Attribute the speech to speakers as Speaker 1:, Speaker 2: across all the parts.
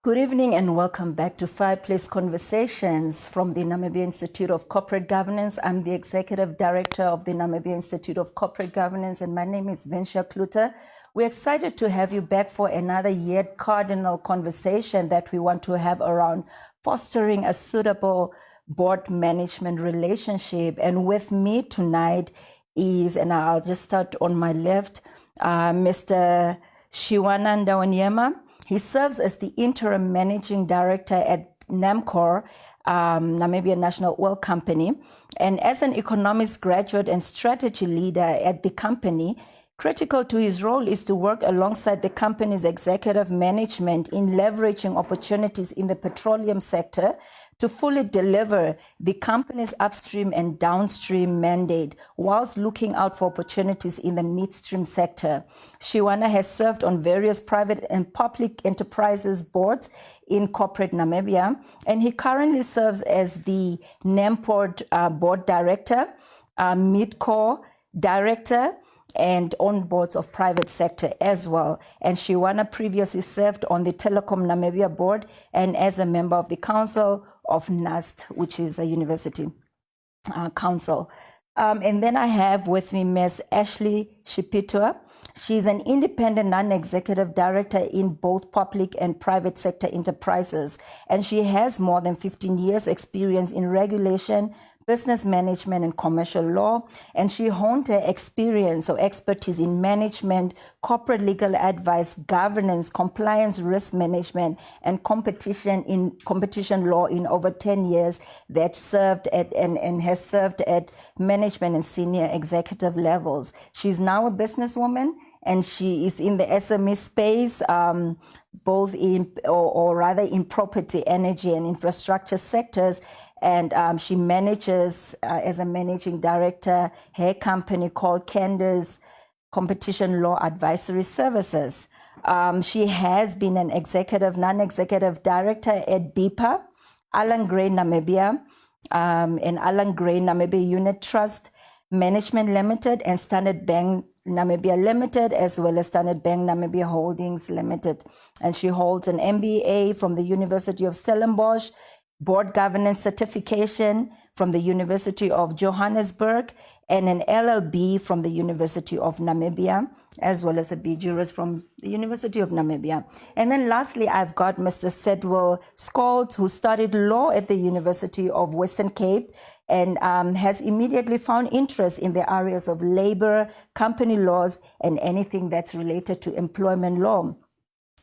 Speaker 1: Good evening and welcome back to Fireplce Conversations from the Namibia Institute of Corporate Governance. I'm the Executive Director of the Namibia Institute of Corporate Governance, and my name is Vinsha Kluter. We're excited to have you back for another yet cardinal conversation that we want to have around fostering a suitable board management relationship. And with me tonight is, and I'll just start on my left, Mr. Shiwana Ndawanyema. He serves as the interim managing director at NAMCOR, Namibia National Oil Company. And as an economics graduate and strategy leader at the company, critical to his role is to work alongside the company's executive management in leveraging opportunities in the petroleum sector to fully deliver the company's upstream and downstream mandate, whilst looking out for opportunities in the midstream sector. Shiwana has served on various private and public enterprises boards in corporate Namibia, and he currently serves as the NAMPORT board director, MidCore director, and on boards of private sector as well. And Shiwana previously served on the Telecom Namibia board and as a member of the Council of NUST, which is a university council. And then I have with me Ms. Ashley Shipitua. She's an independent non-executive director in both public and private sector enterprises, and she has more than 15 years experience in regulation, business management, and commercial law. And she honed her experience or expertise in management, corporate legal advice, governance, compliance, risk management, and competition law in over 10 years that served at and has served at management and senior executive levels. She's now a businesswoman, and she is in the SME space, both in, or rather in property, energy, and infrastructure sectors. And she manages, as a managing director, her company called Candace Competition Law Advisory Services. She has been an executive, non-executive director at BIPA, Alan Gray Namibia, and Alan Gray Namibia Unit Trust Management Limited, and Standard Bank Namibia Limited, as well as Standard Bank Namibia Holdings Limited. And she holds an MBA from the University of Stellenbosch, board governance certification from the University of Johannesburg, and an LLB from the University of Namibia, as well as a B Juris from the University of Namibia. And then lastly, I've got Mr. Sedwell Scholz, who studied law at the University of Western Cape and has immediately found interest in the areas of labor, company laws, and anything that's related to employment law,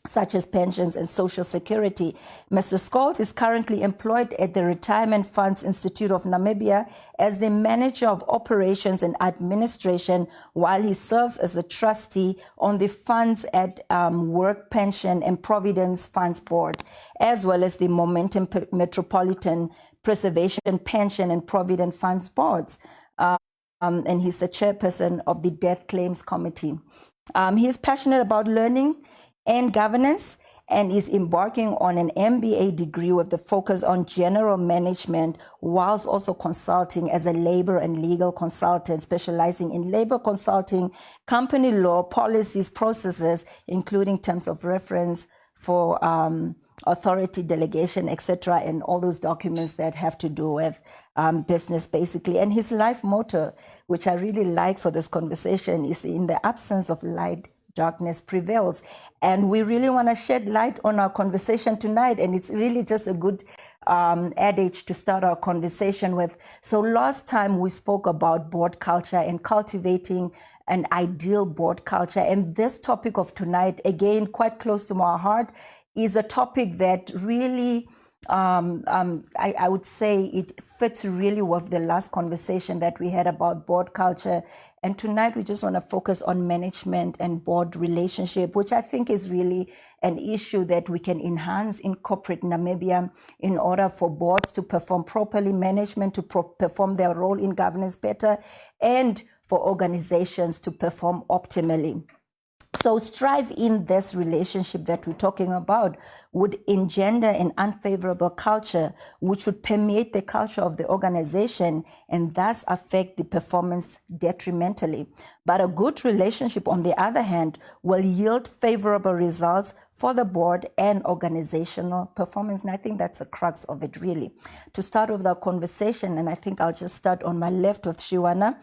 Speaker 1: such as pensions and social security. Mr. Scholz is currently employed at the Retirement Funds Institute of Namibia as the Manager of Operations and Administration, while he serves as a trustee on the funds at Work Pension and Providence Funds Board, as well as the Momentum Metropolitan Preservation Pension and Provident Funds Boards. And he's the chairperson of the Death Claims Committee. He is passionate about learning and governance, and is embarking on an MBA degree with the focus on general management, whilst also consulting as a labor and legal consultant, specializing in labor consulting, company law, policies, processes, including terms of reference for authority delegation, etc., and all those documents that have to do with business, basically. And his life motto, which I really like for this conversation, is in the absence of light, darkness prevails. And we really want to shed light on our conversation tonight. And it's really just a good adage to start our conversation with. So last time we spoke about board culture and cultivating an ideal board culture. And this topic of tonight, again, quite close to my heart, is a topic that really, I would say it fits really with the last conversation that we had about board culture. And tonight we just want to focus on management and board relationship, which I think is really an issue that we can enhance in corporate Namibia in order for boards to perform properly, management to perform their role in governance better, and for organizations to perform optimally. So strife in this relationship that we're talking about would engender an unfavorable culture, which would permeate the culture of the organization and thus affect the performance detrimentally. But a good relationship, on the other hand, will yield favorable results for the board and organizational performance. And I think that's the crux of it, really. To start with our conversation, and I think I'll just start on my left with Shiwana.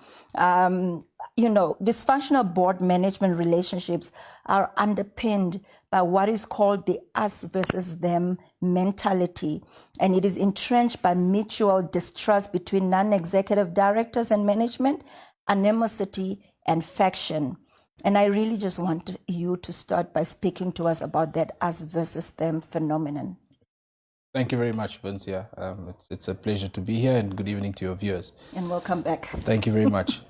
Speaker 1: Dysfunctional board management relationships are underpinned by what is called the us versus them mentality. And it is entrenched by mutual distrust between non-executive directors and management, animosity, and faction. And I really just want you to start by speaking to us about that us versus them phenomenon.
Speaker 2: Thank you very much, Vincia. It's a pleasure to be here, and good evening to your viewers.
Speaker 1: And welcome back.
Speaker 2: Thank you very much.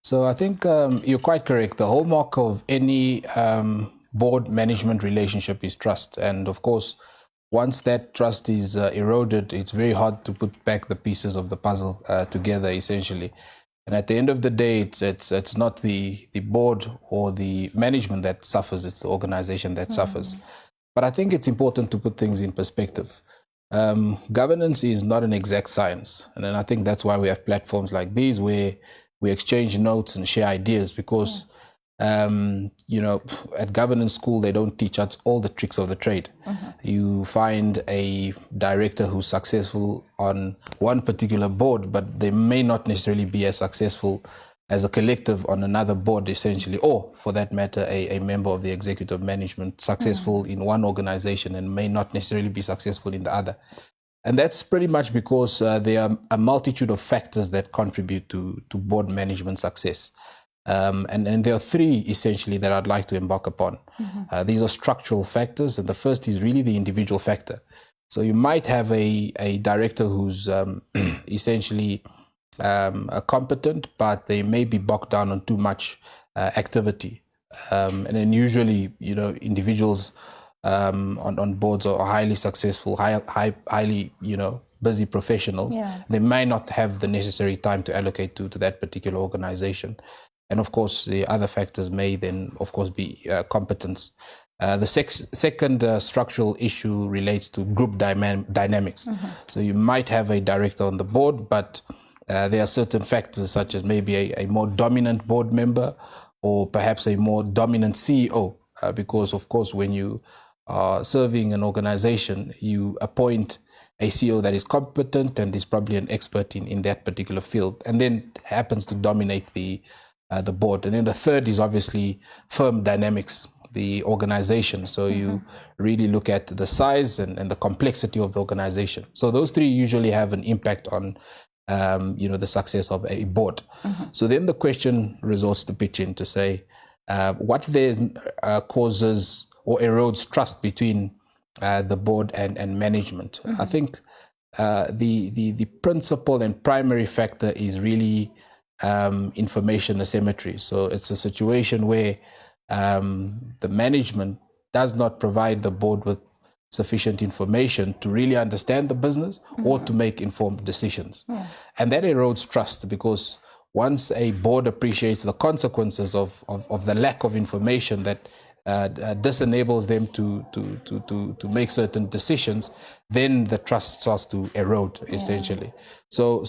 Speaker 2: So I think you're quite correct. The hallmark of any board management relationship is trust. And of course, once that trust is eroded, it's very hard to put back the pieces of the puzzle together, essentially. And at the end of the day, it's not the board or the management that suffers, it's the organization that suffers. But I think it's important to put things in perspective. Governance is not an exact science. And then I think that's why we have platforms like these where we exchange notes and share ideas, because at governance school, they don't teach us all the tricks of the trade. You find a director who's successful on one particular board, but they may not necessarily be as successful as a collective on another board, essentially, or for that matter, a member of the executive management successful in one organization and may not necessarily be successful in the other. And that's pretty much because there are a multitude of factors that contribute to board management success. And there are three essentially that I'd like to embark upon. These are structural factors, and the first is really the individual factor. So you might have a director who's essentially competent, but they may be bogged down on too much activity. And then usually, individuals on boards are highly successful, highly, busy professionals. They may not have the necessary time to allocate to that particular organization. And of course, the other factors may then, of course, be competence. The second structural issue relates to group dynamics. So you might have a director on the board, but there are certain factors such as maybe a more dominant board member or perhaps a more dominant CEO, because, of course, when you are serving an organization, you appoint a CEO that is competent and is probably an expert in that particular field, and then happens to dominate the board. And then the third is obviously firm dynamics, the organization. So you really look at the size and the complexity of the organization. So those three usually have an impact on the success of a board. So then the question resorts to pitch in to say, what then causes or erodes trust between the board and management? I think the principal and primary factor is really information asymmetry. So it's a situation where the management does not provide the board with sufficient information to really understand the business or to make informed decisions. And that erodes trust, because once a board appreciates the consequences of the lack of information that disenables them to make certain decisions, then the trust starts to erode, essentially. So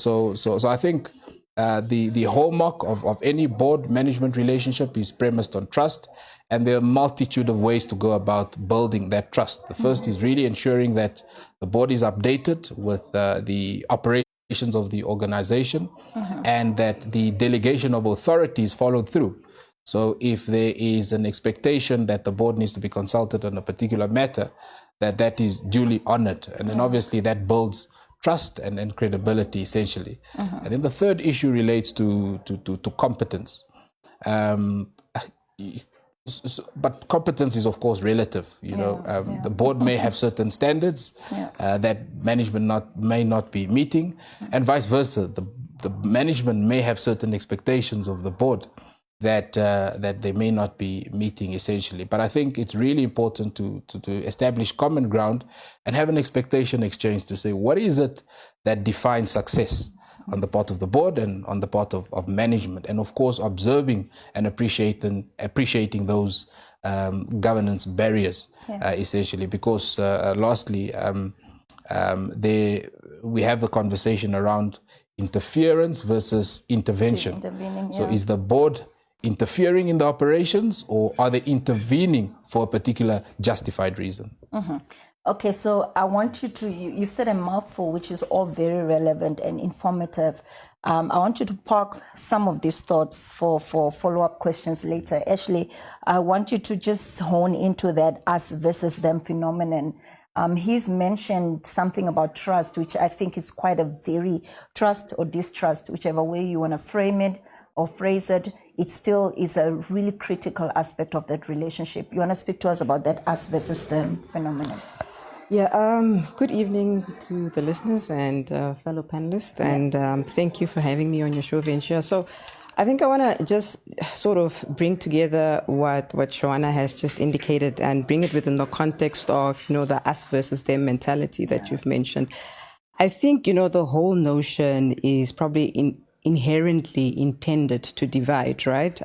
Speaker 2: I think the hallmark of any board management relationship is premised on trust, and there are a multitude of ways to go about building that trust. The first is really ensuring that the board is updated with the operations of the organization, and that the delegation of authority is followed through. So if there is an expectation that the board needs to be consulted on a particular matter, that is duly honored. And then obviously that builds trust and credibility, essentially. And then the third issue relates to competence. But competence is, of course, relative. The board may have certain standards that management may not be meeting, and vice versa. The management may have certain expectations of the board that they may not be meeting, essentially. But I think it's really important to establish common ground and have an expectation exchange to say, what is it that defines success on the part of the board and on the part of management? And of course, observing and appreciating those governance barriers, essentially. Because lastly, we have the conversation around interference versus intervention. So is the board interfering in the operations, or are they intervening for a particular justified reason?
Speaker 1: Okay, so I want you to, you've said a mouthful, which is all very relevant and informative. I want you to park some of these thoughts for follow-up questions later. Ashley, I want you to just hone into that us versus them phenomenon. He's mentioned something about trust, which I think is quite a very trust or distrust, whichever way you want to frame it or phrase it. It still is a really critical aspect of that relationship. You want to speak to us about that us versus them phenomenon?
Speaker 3: Yeah, good evening to the listeners and fellow panelists, and thank you for having me on your show, Venture. So I think I want to just sort of bring together what Joanna has just indicated and bring it within the context of, the us versus them mentality that you've mentioned. I think, the whole notion is probably inherently intended to divide, right?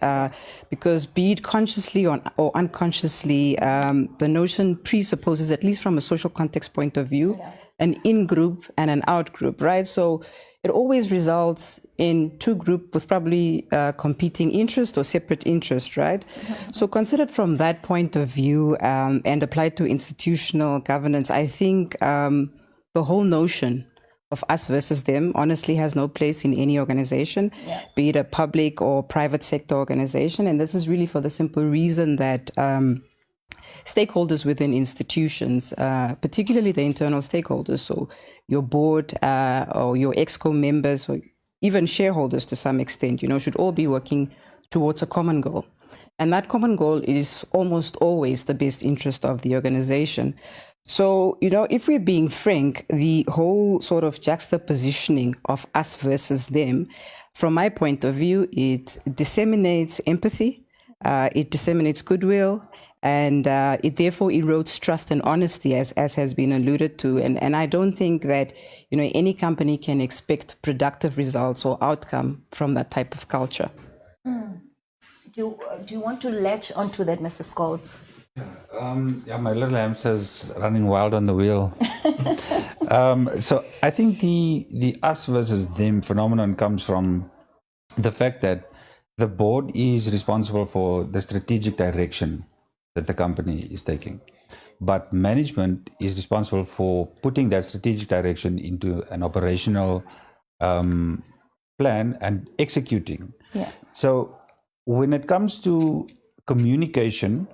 Speaker 3: Because be it consciously or unconsciously, the notion presupposes, at least from a social context point of view, an in-group and an out-group, right? So it always results in two groups with probably competing interest or separate interest, right? So considered from that point of view and applied to institutional governance, I think the whole notion of us versus them honestly has no place in any organization, be it a public or private sector organization. And this is really for the simple reason that stakeholders within institutions, particularly the internal stakeholders, so your board or your exco members, or even shareholders to some extent, should all be working towards a common goal. And that common goal is almost always the best interest of the organization. So, if we're being frank, the whole sort of juxtapositioning of us versus them, from my point of view, it disseminates empathy, it disseminates goodwill, and it therefore erodes trust and honesty, as has been alluded to. And I don't think that, any company can expect productive results or outcome from that type of culture.
Speaker 1: Do you want to latch onto that, Mr. Scholz?
Speaker 4: My little hamster's running wild on the wheel. So I think the us versus them phenomenon comes from the fact that the board is responsible for the strategic direction that the company is taking. But management is responsible for putting that strategic direction into an operational plan and executing.
Speaker 1: Yeah.
Speaker 4: So when it comes to communication,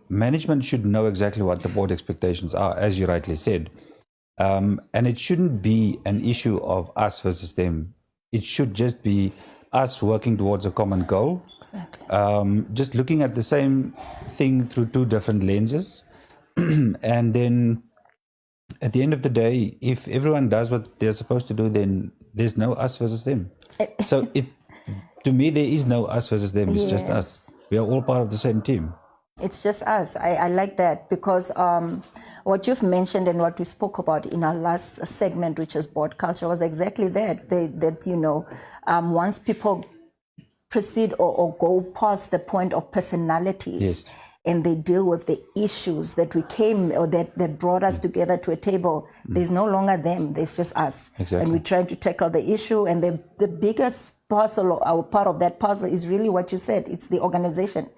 Speaker 4: management should know exactly what the board expectations are, as you rightly said. And it shouldn't be an issue of us versus them. It should just be us working towards a common goal.
Speaker 1: Exactly.
Speaker 4: Just looking at the same thing through two different lenses. And then at the end of the day, if everyone does what they're supposed to do, then there's no us versus them. So to me, there is no us versus them. It's just us. We are all part of the same team.
Speaker 1: It's just us. I like that because what you've mentioned and what we spoke about in our last segment, which is board culture, was exactly that. Once people proceed or go past the point of personalities, and they deal with the issues that we came or that brought us together to a table, there's no longer them, there's just us.
Speaker 4: Exactly.
Speaker 1: And we're trying to tackle the issue, and the biggest puzzle, or part of that puzzle, is really what you said. It's the organization.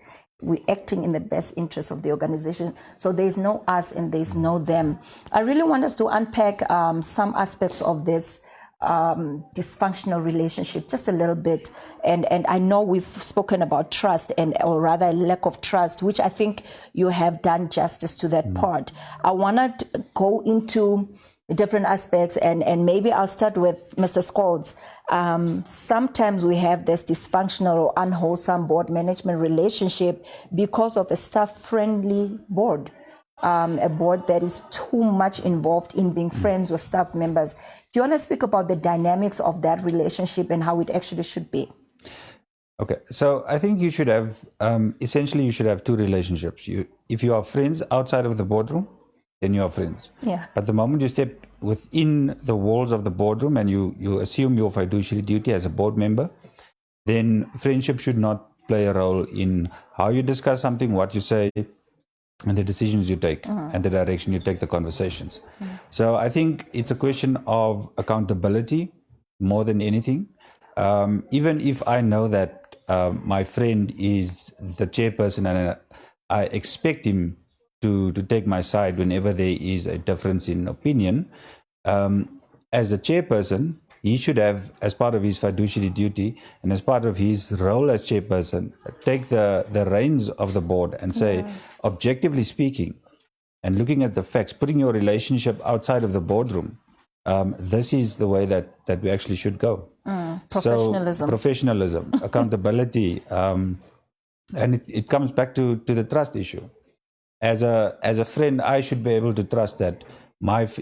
Speaker 1: We're acting in the best interest of the organization. So there's no us and there's no them. I really want us to unpack some aspects of this dysfunctional relationship just a little bit, and I know we've spoken about trust, or rather lack of trust, which I think you have done justice to that part. I want to go into different aspects, and maybe I'll start with Mr. Scholz. Sometimes we have this dysfunctional or unwholesome board management relationship because of a staff-friendly board. A board that is too much involved in being friends with staff members. Do you want to speak about the dynamics of that relationship and how it actually should be?
Speaker 4: Okay, so I think you should have, essentially you should have two relationships. If you are friends outside of the boardroom, then you are friends.
Speaker 1: Yeah.
Speaker 4: But the moment you step within the walls of the boardroom and you assume your fiduciary duty as a board member, then friendship should not play a role in how you discuss something, what you say, and the decisions you take and the direction you take the conversations. So I think it's a question of accountability more than anything. Even if I know that my friend is the chairperson, and I expect him to take my side whenever there is a difference in opinion. As a chairperson, he should have, as part of his fiduciary duty and as part of his role as chairperson, take the reins of the board and say, objectively speaking, and looking at the facts, putting your relationship outside of the boardroom, this is the way that we actually should go.
Speaker 1: Professionalism.
Speaker 4: So, professionalism, accountability, and it comes back to the trust issue. As a friend, I should be able to trust that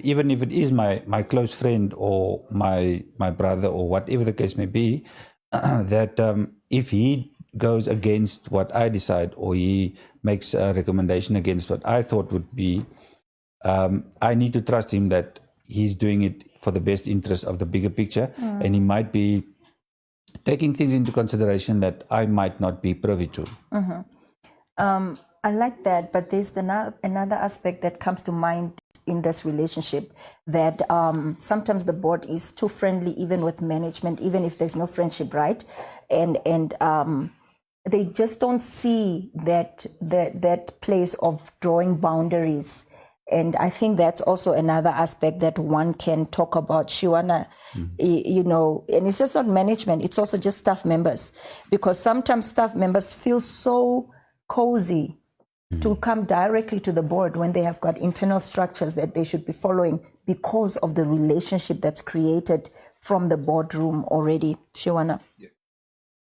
Speaker 4: even if it is my close friend or my brother or whatever the case may be, that if he goes against what I decide or he makes a recommendation against what I thought would be, I need to trust him that he's doing it for the best interest of the bigger picture, and he might be taking things into consideration that I might not be privy to.
Speaker 1: I like that, but there's another aspect that comes to mind in this relationship, that sometimes the board is too friendly even with management, even if there's no friendship, right? And they just don't see that place of drawing boundaries. And I think that's also another aspect that one can talk about, Shiwana, you know, and it's just not management, it's also just staff members, because sometimes staff members feel so cozy to come directly to the board when they have got internal structures that they should be following because of the relationship that's created from the boardroom already. Shiwana.
Speaker 2: Yeah.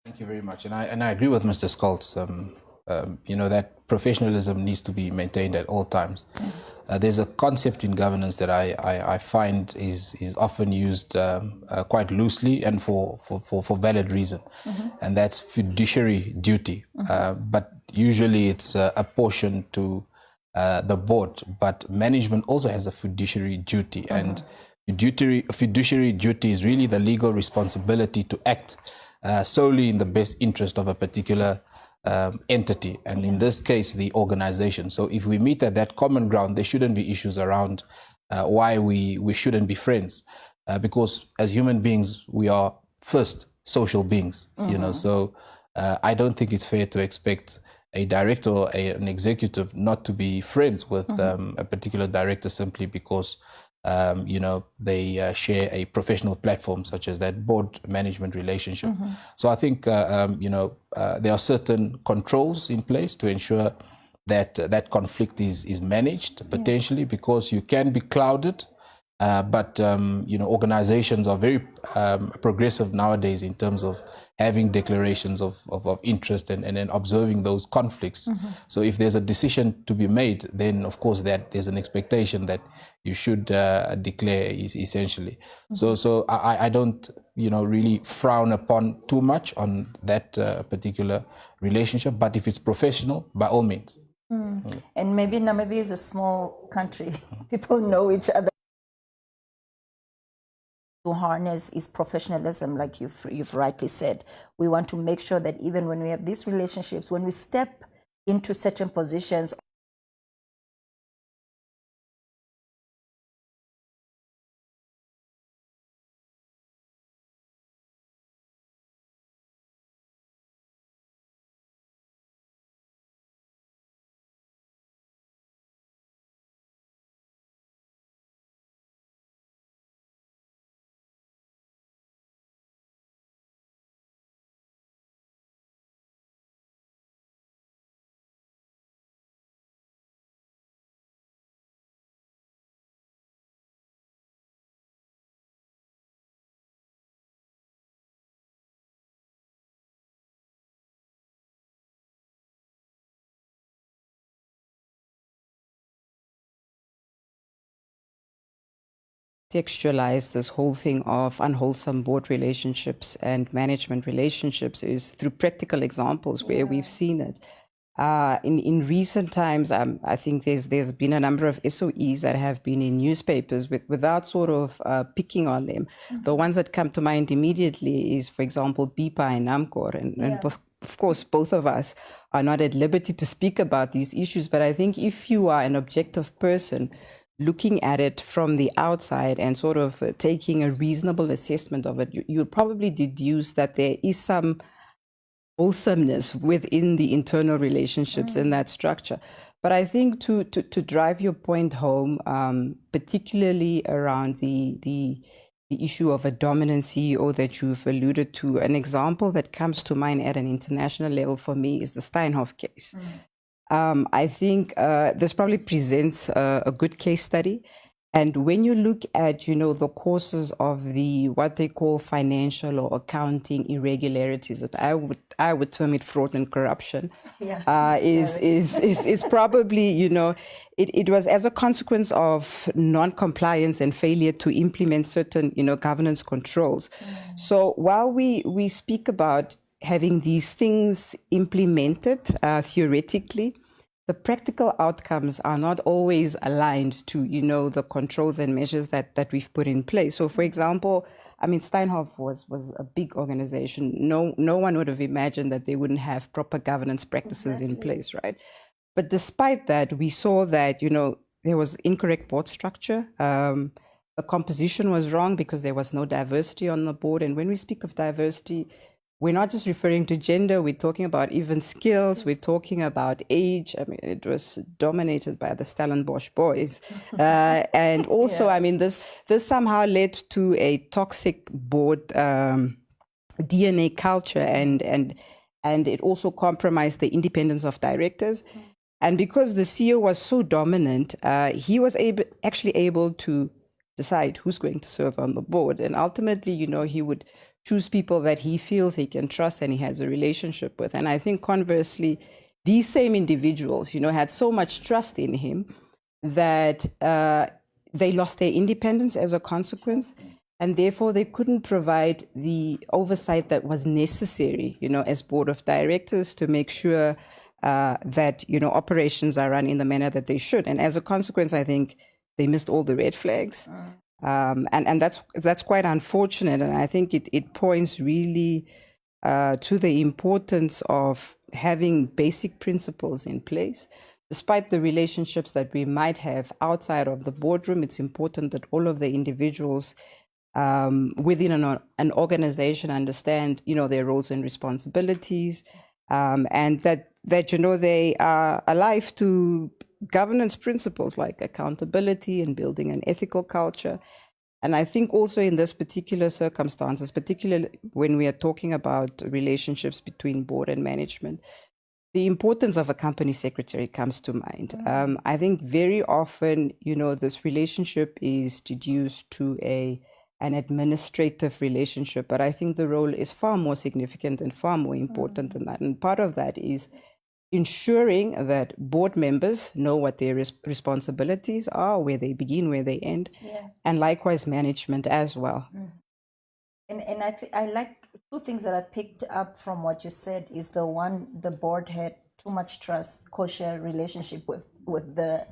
Speaker 2: Thank you very much. And I agree with Mr. Skoltz. You know, that professionalism needs to be maintained at all times. There's a concept in governance that I find is often used quite loosely and for valid reason, and that's fiduciary duty. But usually it's apportioned to the board, but management also has a fiduciary duty, and fiduciary duty is really the legal responsibility to act solely in the best interest of a particular entity, and in this case the organization. So if we meet at that common ground, there shouldn't be issues around why we shouldn't be friends, because as human beings we are first social beings, you know. So I don't think it's fair to expect a director or an executive not to be friends with a particular director simply because you know, they share a professional platform such as that board management relationship. So I think, you know, there are certain controls in place to ensure that that conflict is managed potentially, because you can be clouded. But, you know, organizations are very progressive nowadays in terms of having declarations of interest and then observing those conflicts. So if there's a decision to be made, then of course that there's an expectation that you should declare essentially. So I don't, you know, really frown upon too much on that particular relationship, but if it's professional, by all means.
Speaker 1: And maybe Namibia is a small country. People know each other. To harness is professionalism, like you've rightly said. We want to make sure that even when we have these relationships, when we step into certain positions,
Speaker 3: Textualize this whole thing of unwholesome board relationships and management relationships is through practical examples where we've seen it. In recent times, I think there's been a number of SOEs that have been in newspapers without sort of picking on them. The ones that come to mind immediately is, for example, BIPA and NAMCOR, and of course, both of us are not at liberty to speak about these issues, but I think if you are an objective person looking at it from the outside and sort of taking a reasonable assessment of it, you'll probably deduce that there is some wholesomeness within the internal relationships in that structure. But I think to drive your point home, particularly around the issue of a dominant CEO that you've alluded to, an example that comes to mind at an international level for me is the Steinhoff case. I think this probably presents a good case study. And when you look at, the causes of the what they call financial or accounting irregularities, that I would term it fraud and corruption, is probably, it was as a consequence of non-compliance and failure to implement certain, governance controls. So while we speak about having these things implemented theoretically, the practical outcomes are not always aligned to, the controls and measures that we've put in place. So, for example, Steinhoff was a big organization. No one would have imagined that they wouldn't have proper governance practices in place, right? But despite that, we saw that, there was incorrect board structure. The composition was wrong because there was no diversity on the board. And when we speak of diversity, we're not just referring to gender, we're talking about even skills, we're talking about age. It was dominated by the Stellenbosch boys. And also, this somehow led to a toxic board DNA culture, and it also compromised the independence of directors. And because the CEO was so dominant, he was actually able to decide who's going to serve on the board. And ultimately, he would choose people that he feels he can trust and he has a relationship with. And I think conversely, these same individuals, had so much trust in him that they lost their independence as a consequence. And therefore, they couldn't provide the oversight that was necessary, as board of directors to make sure that, operations are run in the manner that they should. And as a consequence, I think they missed all the red flags. And that's quite unfortunate. And I think it points really to the importance of having basic principles in place. Despite the relationships that we might have outside of the boardroom, it's important that all of the individuals within an organization understand, their roles and responsibilities, and that they are alive to governance principles like accountability and building an ethical culture. And I think also in this particular circumstances, particularly when we are talking about relationships between board and management, the importance of a company secretary comes to mind. I think very often, this relationship is deduced to an administrative relationship, but I think the role is far more significant and far more important than that. And part of that is ensuring that board members know what their responsibilities are, where they begin, where they end, and likewise management as well.
Speaker 1: And I like two things that I picked up from what you said is the one, the board had too much trust, co-share relationship with the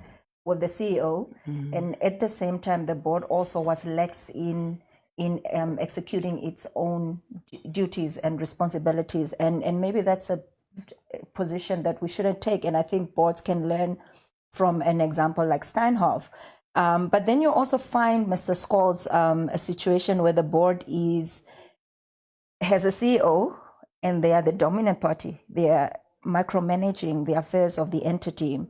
Speaker 1: CEO, and at the same time the board also was lax in executing its own duties and responsibilities, and maybe that's a position that we shouldn't take. And I think boards can learn from an example like Steinhoff. But then you also find, Mr. Scholes, a situation where the board has a CEO and they are the dominant party. They are micromanaging the affairs of the entity.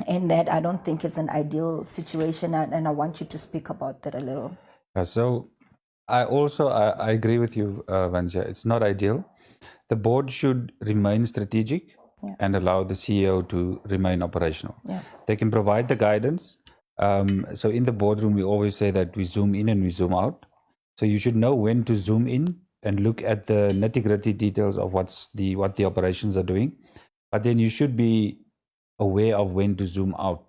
Speaker 1: And that I don't think is an ideal situation. And I want you to speak about that a little.
Speaker 4: So I agree with you, Vanzia. It's not ideal. The board should remain strategic and allow the CEO to remain operational. They can provide the guidance. So in the boardroom, we always say that we zoom in and we zoom out. So you should know when to zoom in and look at the nitty-gritty details of what the operations are doing. But then you should be aware of when to zoom out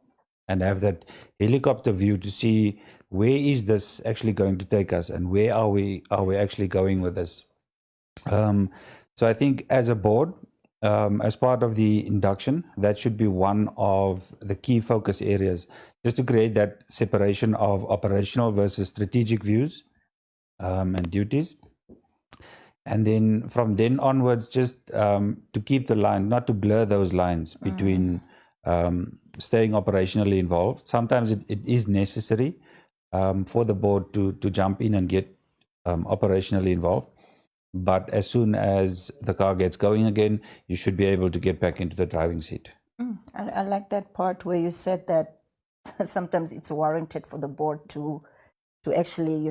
Speaker 4: and have that helicopter view to see where is this actually going to take us and where are we actually going with this. So I think as a board, as part of the induction, that should be one of the key focus areas, just to create that separation of operational versus strategic views and duties. And then from then onwards, just to keep the line, not to blur those lines between staying operationally involved. Sometimes it is necessary for the board to jump in and get operationally involved. But as soon as the car gets going again, you should be able to get back into the driving seat.
Speaker 1: I like that part where you said that sometimes it's warranted for the board to actually,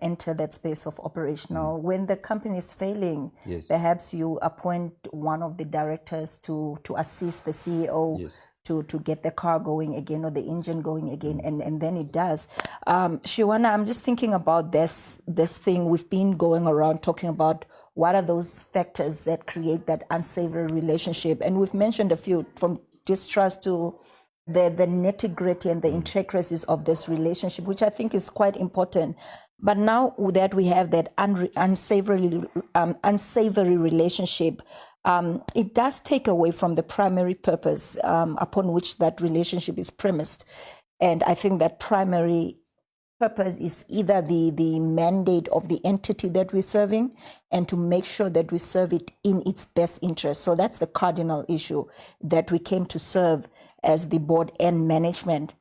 Speaker 1: enter that space of operational. When the company is failing,
Speaker 4: Yes.
Speaker 1: perhaps you appoint one of the directors to assist the CEO
Speaker 4: Yes.
Speaker 1: to get the car going again or the engine going again, and then it does. Shiwana, I'm just thinking about this thing we've been going around talking about. What are those factors that create that unsavory relationship? And we've mentioned a few, from distrust to the nitty-gritty and the intricacies of this relationship, which I think is quite important. But now that we have that unsavory relationship, it does take away from the primary purpose upon which that relationship is premised. And I think that primary purpose is either the mandate of the entity that we're serving, and to make sure that we serve it in its best interest. So that's the cardinal issue that we came to serve as the board and management.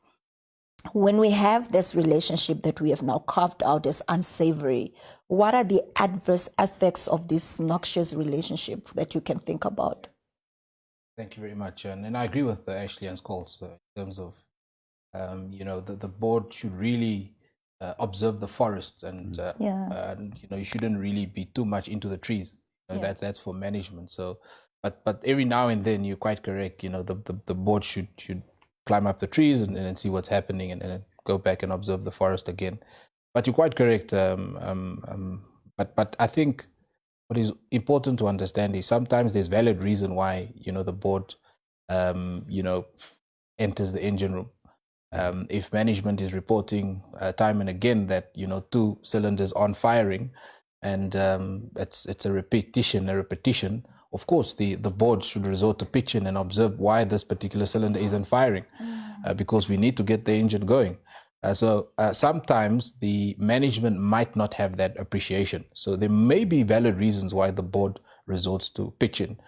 Speaker 1: When we have this relationship that we have now carved out as unsavory, what are the adverse effects of this noxious relationship that you can think about?
Speaker 2: Thank you very much. And I agree with Ashley and Scholes in terms of, the board should really observe the forest, and you shouldn't really be too much into the trees. That's for management. So, but every now and then, you're quite correct. The board should climb up the trees and see what's happening, and then go back and observe the forest again. But you're quite correct. But I think what is important to understand is sometimes there's valid reason why the board enters the engine room. If management is reporting time and again that 2 cylinders aren't firing, and it's a repetition, of course the board should resort to pitch in and observe why this particular cylinder isn't firing, because we need to get the engine going. So sometimes the management might not have that appreciation. So there may be valid reasons why the board resorts to pitch in,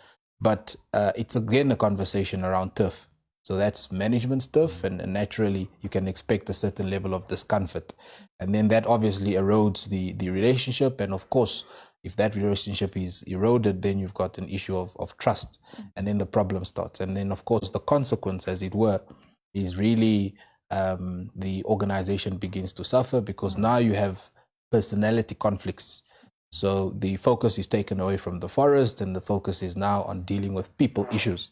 Speaker 2: but it's again a conversation around turf. So that's management's turf, and naturally you can expect a certain level of discomfort. And then that obviously erodes the relationship. And of course, if that relationship is eroded, then you've got an issue of trust, and then the problem starts. And then of course the consequence, as it were, is really the organization begins to suffer, because now you have personality conflicts. So the focus is taken away from the forest, and the focus is now on dealing with people issues,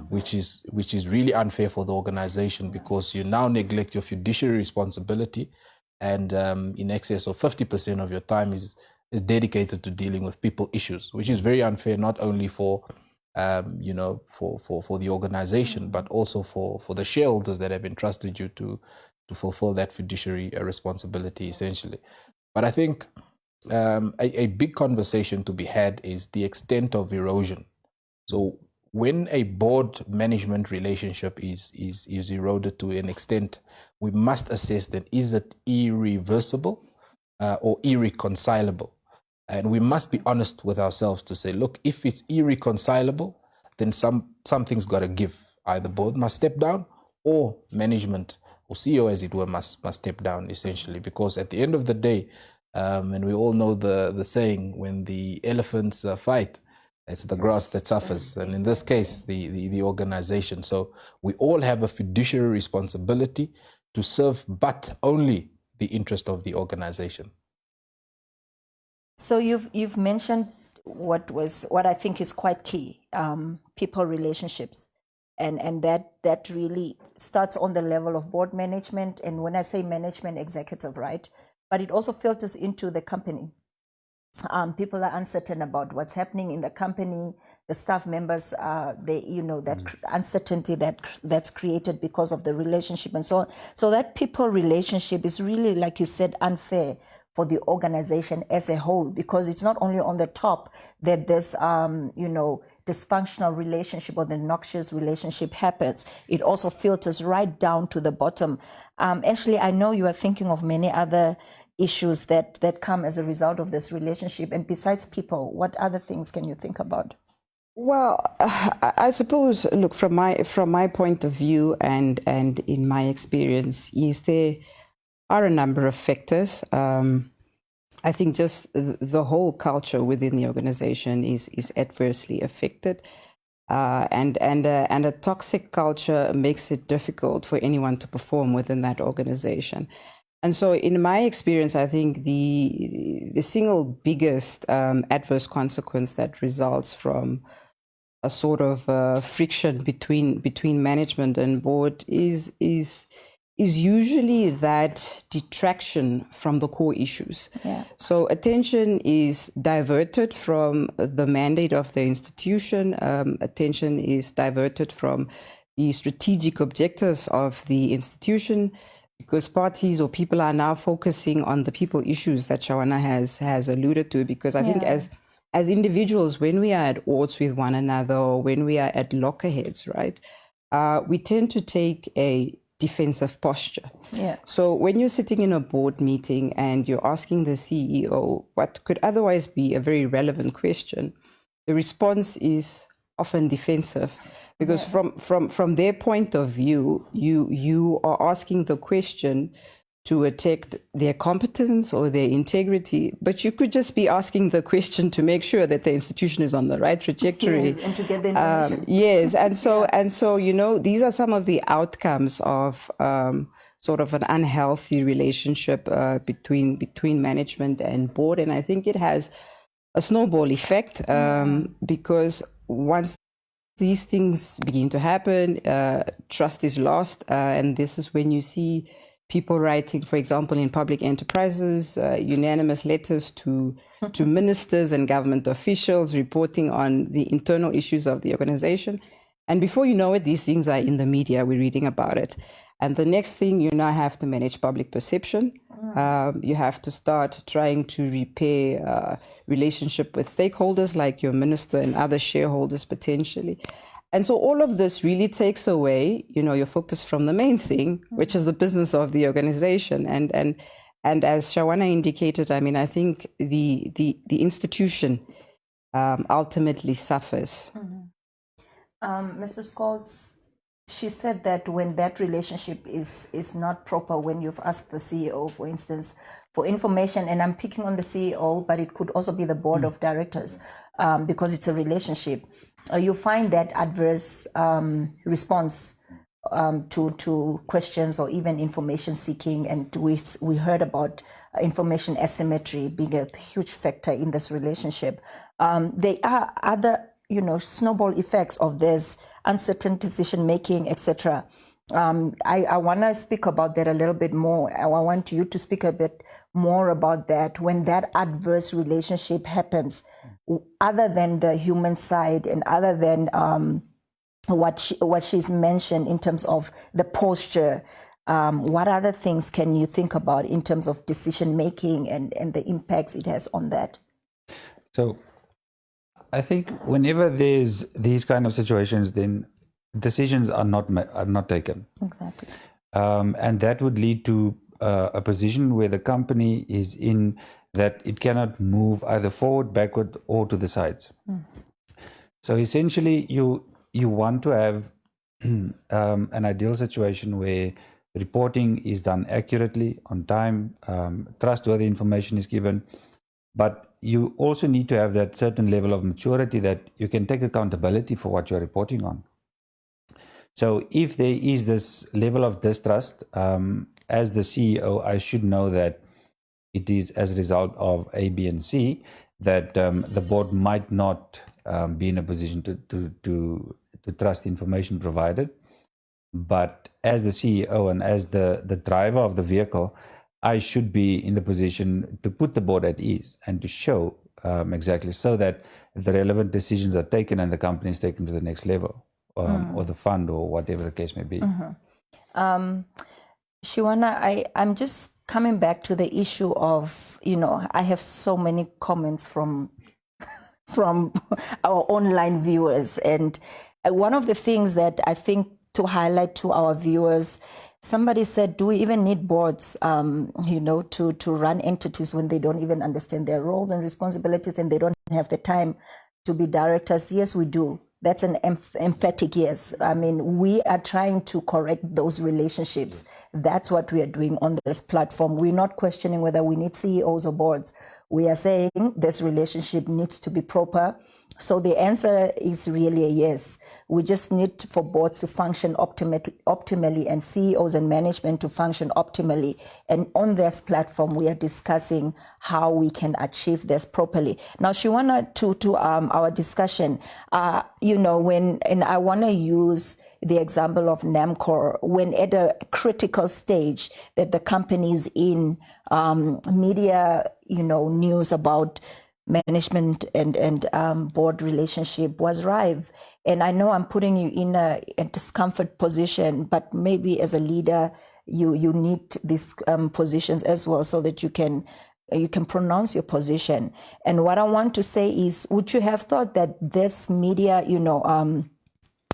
Speaker 2: which is really unfair for the organization, because you now neglect your fiduciary responsibility, and in excess of 50% of your time is dedicated to dealing with people issues, which is very unfair, not only for for the organization, but also for the shareholders that have entrusted you to fulfill that fiduciary responsibility, essentially. But I think a big conversation to be had is the extent of erosion. So when a board management relationship is eroded to an extent, we must assess that, is it irreversible or irreconcilable? And we must be honest with ourselves to say, look, if it's irreconcilable, then something's got to give. Either board must step down, or management, or CEO, as it were, must step down, essentially. Because at the end of the day, and we all know the saying, when the elephants fight, it's the grass that suffers. And in this case, the organization. So we all have a fiduciary responsibility to serve, but only the interest of the organization.
Speaker 1: So you've mentioned what I think is quite key, people relationships, and that really starts on the level of board management. And when I say management, executive, right? But it also filters into the company. People are uncertain about what's happening in the company. The staff members, that uncertainty that's created because of the relationship and so on. So that people relationship is really, like you said, unfair for the organization as a whole, because it's not only on the top that this, dysfunctional relationship or the noxious relationship happens. It also filters right down to the bottom. Ashley, I know you are thinking of many other issues that come as a result of this relationship. And besides people, what other things can you think about?
Speaker 3: Well, I suppose, look, from my point of view and in my experience, is there are a number of factors. I think just the whole culture within the organization is adversely affected. And a toxic culture makes it difficult for anyone to perform within that organization. And so in my experience, I think the single biggest adverse consequence that results from a sort of friction between management and board is usually that detraction from the core issues.
Speaker 1: Yeah.
Speaker 3: So attention is diverted from the mandate of the institution. Attention is diverted from the strategic objectives of the institution, because parties or people are now focusing on the people issues that Shawana has alluded to. Because I think as individuals, when we are at odds with one another, or when we are at loggerheads, right, we tend to take a defensive posture.
Speaker 1: Yeah.
Speaker 3: So when you're sitting in a board meeting and you're asking the CEO what could otherwise be a very relevant question, the response is often defensive, because from their point of view, you are asking the question to attack their competence or their integrity, but you could just be asking the question to make sure that the institution is on the right trajectory.
Speaker 1: Yes, and to get the information.
Speaker 3: Yes, and so these are some of the outcomes of sort of an unhealthy relationship between management and board, and I think it has a snowball effect because once these things begin to happen, trust is lost, and this is when you see people writing, for example, in public enterprises, unanimous letters to ministers and government officials reporting on the internal issues of the organization. And before you know it, these things are in the media, we're reading about it. And the next thing, you now have to manage public perception. You have to start trying to repair relationship with stakeholders like your minister and other shareholders potentially. And so all of this really takes away, your focus from the main thing, which is the business of the organization. And as Shawana indicated, I mean, I think the institution ultimately suffers.
Speaker 1: Mr. Scholz, she said that when that relationship is not proper, when you've asked the CEO, for instance, for information, and I'm picking on the CEO, but it could also be the board of directors, because it's a relationship, you find that adverse response to questions or even information seeking. And we heard about information asymmetry being a huge factor in this relationship. There are other snowball effects of this uncertain decision making, etc. I want to speak about that a little bit more. I want you to speak a bit more about that when that adverse relationship happens, other than the human side and other than what she's mentioned in terms of the posture. What other things can you think about in terms of decision making and the impacts it has on that?
Speaker 4: So I think whenever there's these kind of situations, then decisions are not taken.
Speaker 1: Exactly.
Speaker 4: And that would lead to a position where the company is in that it cannot move either forward, backward, or to the sides. So essentially, you want to have an ideal situation where reporting is done accurately, on time, trustworthy information is given, but you also need to have that certain level of maturity that you can take accountability for what you're reporting on. So if there is this level of distrust, as the CEO, I should know that it is as a result of A, B, and C that the board might not be in a position to trust information provided. But as the CEO and as the driver of the vehicle, I should be in the position to put the board at ease and to show exactly so that the relevant decisions are taken and the company is taken to the next level, or the fund, or whatever the case may be.
Speaker 1: Shawana, I'm just coming back to the issue of, I have so many comments from our online viewers. And one of the things that I think to highlight to our viewers, somebody said, do we even need boards, to run entities when they don't even understand their roles and responsibilities and they don't have the time to be directors? Yes, we do. That's an emphatic yes. I mean, we are trying to correct those relationships. That's what we are doing on this platform. We're not questioning whether we need CEOs or boards. We are saying this relationship needs to be proper. So the answer is really a yes. We just need for boards to function optimally and CEOs and management to function optimally. And on this platform, we are discussing how we can achieve this properly. Now, Shiwana, to our discussion, and I want to use the example of Namcor, when at a critical stage that the company is in, media, news about management and board relationship was rife. And I know I'm putting you in a discomfort position, but maybe as a leader, you need these positions as well so that you can pronounce your position. And what I want to say is, would you have thought that this media,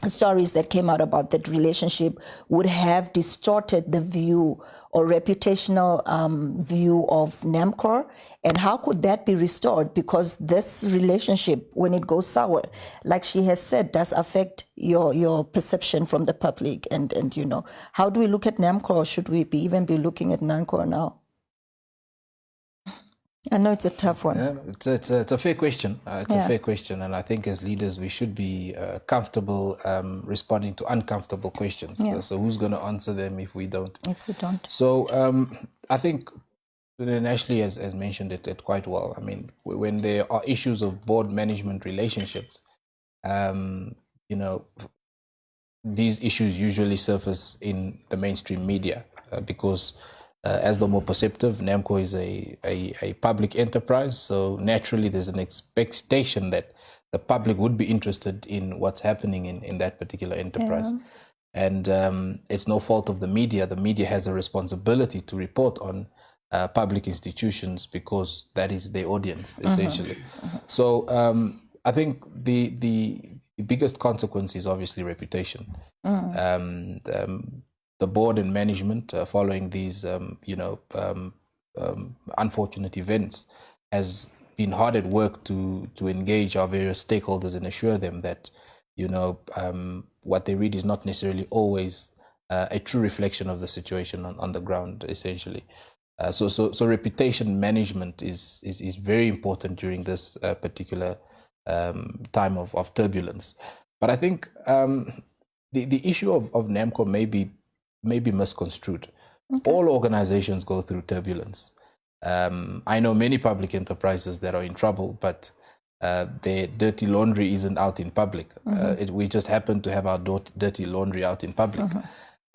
Speaker 1: stories that came out about that relationship would have distorted the view or reputational view of Namcor? And how could that be restored? Because this relationship, when it goes sour, like she has said, does affect your perception from the public. And how do we look at Namcor? Should we even be looking at Namcor now? I know it's a tough one.
Speaker 2: Yeah, it's a fair question. A fair question, and I think as leaders we should be comfortable responding to uncomfortable questions.
Speaker 1: Yeah.
Speaker 2: So who's going to answer them if we don't?
Speaker 1: So
Speaker 2: I think Ashley has mentioned it quite well. I mean, when there are issues of board management relationships, these issues usually surface in the mainstream media because. As the more perceptive, Namcor is a public enterprise, so naturally there's an expectation that the public would be interested in what's happening in that particular enterprise. Yeah. And it's no fault of the media. The media has a responsibility to report on public institutions because that is their audience, essentially. So I think the biggest consequence is obviously reputation. The board and management following these, unfortunate events has been hard at work to engage our various stakeholders and assure them that, what they read is not necessarily always a true reflection of the situation on the ground, essentially. So reputation management is very important during this particular time of turbulence. But I think the issue of Namcor may be misconstrued. Okay. All organizations go through turbulence. I know many public enterprises that are in trouble, but their dirty laundry isn't out in public. We just happen to have our dirty laundry out in public.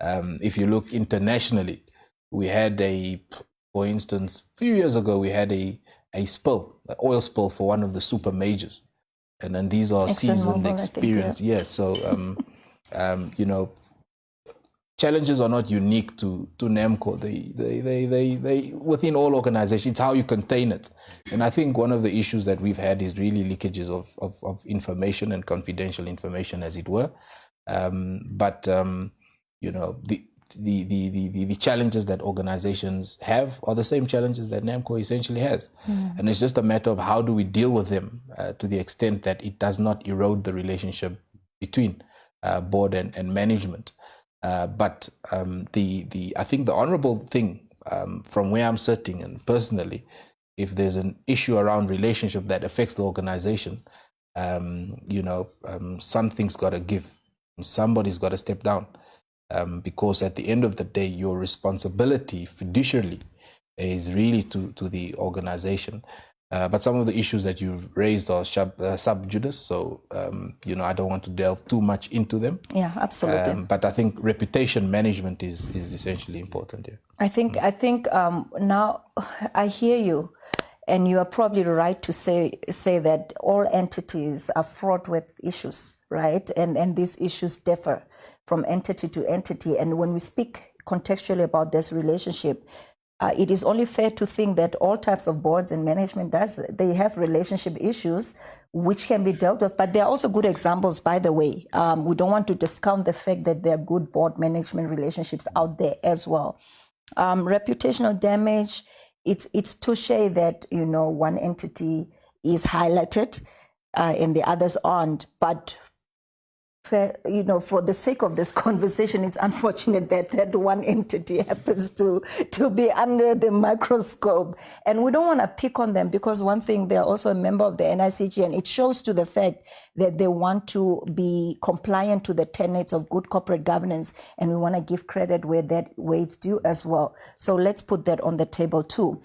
Speaker 2: If you look internationally, we had for instance, a few years ago, we had a spill, an oil spill for one of the super majors. And then these are seasoned, experienced. Yeah. So, challenges are not unique to Namcor. They within all organizations, it's how you contain it. And I think one of the issues that we've had is really leakages of information and confidential information, as it were. The challenges that organizations have are the same challenges that Namcor essentially has. And it's just a matter of how do we deal with them to the extent that it does not erode the relationship between board and management. But I think the honorable thing from where I'm sitting, and personally, if there's an issue around relationship that affects the organization, something's got to give. Somebody's got to step down, because at the end of the day, your responsibility fiduciarily is really to the organization. But some of the issues that you've raised are sub judice, so I don't want to delve too much into them.
Speaker 1: Yeah, absolutely.
Speaker 2: But I think reputation management is essentially important here.
Speaker 1: I think now I hear you, and you are probably right to say that all entities are fraught with issues, right? And these issues differ from entity to entity. And when we speak contextually about this relationship, it is only fair to think that all types of boards and management they have relationship issues which can be dealt with. But there are also good examples, by the way. We don't want to discount the fact that there are good board management relationships out there as well. Reputational damage, it's touche that one entity is highlighted and the others aren't. But for the sake of this conversation, it's unfortunate that that one entity happens to be under the microscope. And we don't want to pick on them because one thing, they're also a member of the NICG, and it shows to the fact that they want to be compliant to the tenets of good corporate governance. And we want to give credit where it's due as well. So let's put that on the table too.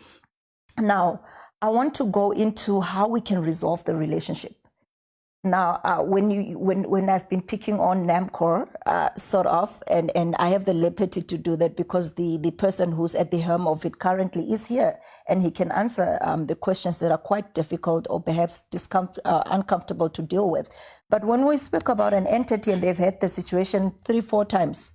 Speaker 1: Now, I want to go into how we can resolve the relationship. Now, when I've been picking on NAMCOR, sort of, and I have the liberty to do that because the person who's at the helm of it currently is here, and he can answer the questions that are quite difficult or perhaps uncomfortable to deal with. But when we speak about an entity and they've had the situation 3-4 times,